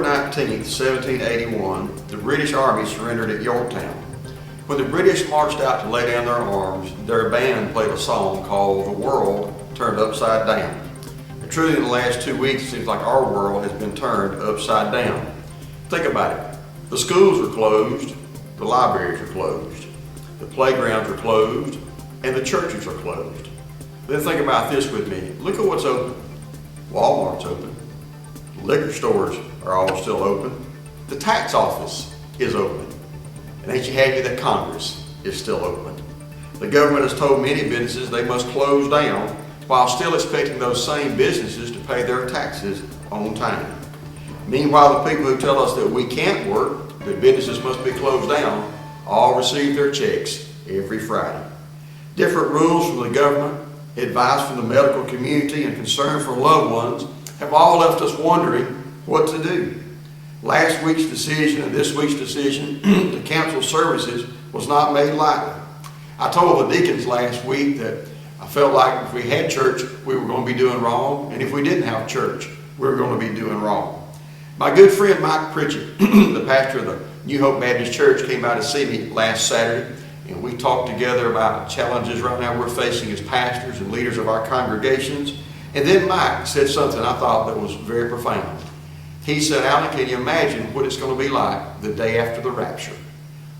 19th, 1781, the British Army surrendered at Yorktown. When the British marched out to lay down their arms, their band played a song called "The World Turned Upside Down." And truly, in the last 2 weeks, it seems like our world has been turned upside down. Think about it. The schools are closed, the libraries are closed, the playgrounds are closed, and the churches are closed. Then think about this with me. Look at what's open. Walmart's open. Liquor stores are all still open. The tax office is open. And ain't you happy that Congress is still open? The government has told many businesses they must close down while still expecting those same businesses to pay their taxes on time. Meanwhile, the people who tell us that we can't work, that businesses must be closed down, all receive their checks every Friday. Different rules from the government, advice from the medical community, and concern for loved ones have all left us wondering what to do. Last week's decision and this week's decision to cancel services was not made lightly. I told the deacons last week that I felt like if we had church, we were going to be doing wrong, and if we didn't have church, we were going to be doing wrong. My good friend Mike Pritchett, the pastor of the New Hope Baptist Church, came by to see me last Saturday, and we talked together about challenges right now we're facing as pastors and leaders of our congregations. And then Mike said something I thought that was very profound. He said, "Alan, can you imagine what it's going to be like the day after the rapture?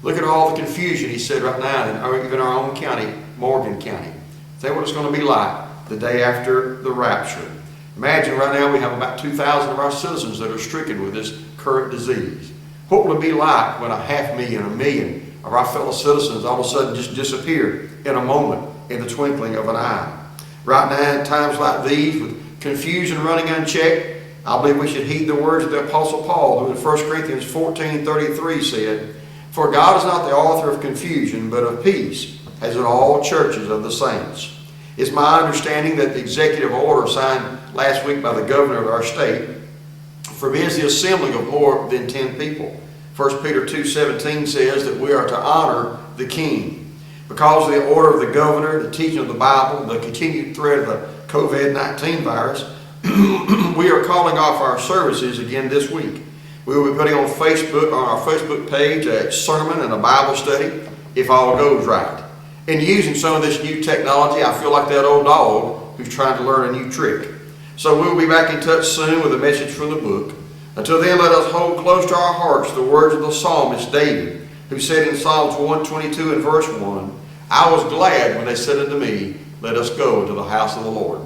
Look at all the confusion," he said, right now, in even our own county, Morgan County. Think what it's going to be like the day after the rapture. Imagine right now we have about 2,000 of our citizens that are stricken with this current disease. What will it be like when 500,000, 1 million of our fellow citizens all of a sudden just disappear in a moment, in the twinkling of an eye? Right now, in times like these, with confusion running unchecked, I believe we should heed the words of the Apostle Paul, who in 1 Corinthians 14:33 said, "For God is not the author of confusion, but of peace, as in all churches of the saints." It's my understanding that the executive order signed last week by the governor of our state forbids the assembling of more than 10 people. 1 Peter 2:17 says that we are to honor the king. Because of the order of the governor, the teaching of the Bible, the continued threat of the CoVid-19 virus, we are calling off our services again this week. We will be putting on Facebook, on our Facebook page, a sermon and a Bible study, if all goes right. And using some of this new technology, I feel like that old dog who's trying to learn a new trick. So we'll be back in touch soon with a message from the book. Until then, let us hold close to our hearts the words of the psalmist David, who said in Psalms 122 and verse 1, "I was glad when they said unto me, let us go into the house of the Lord."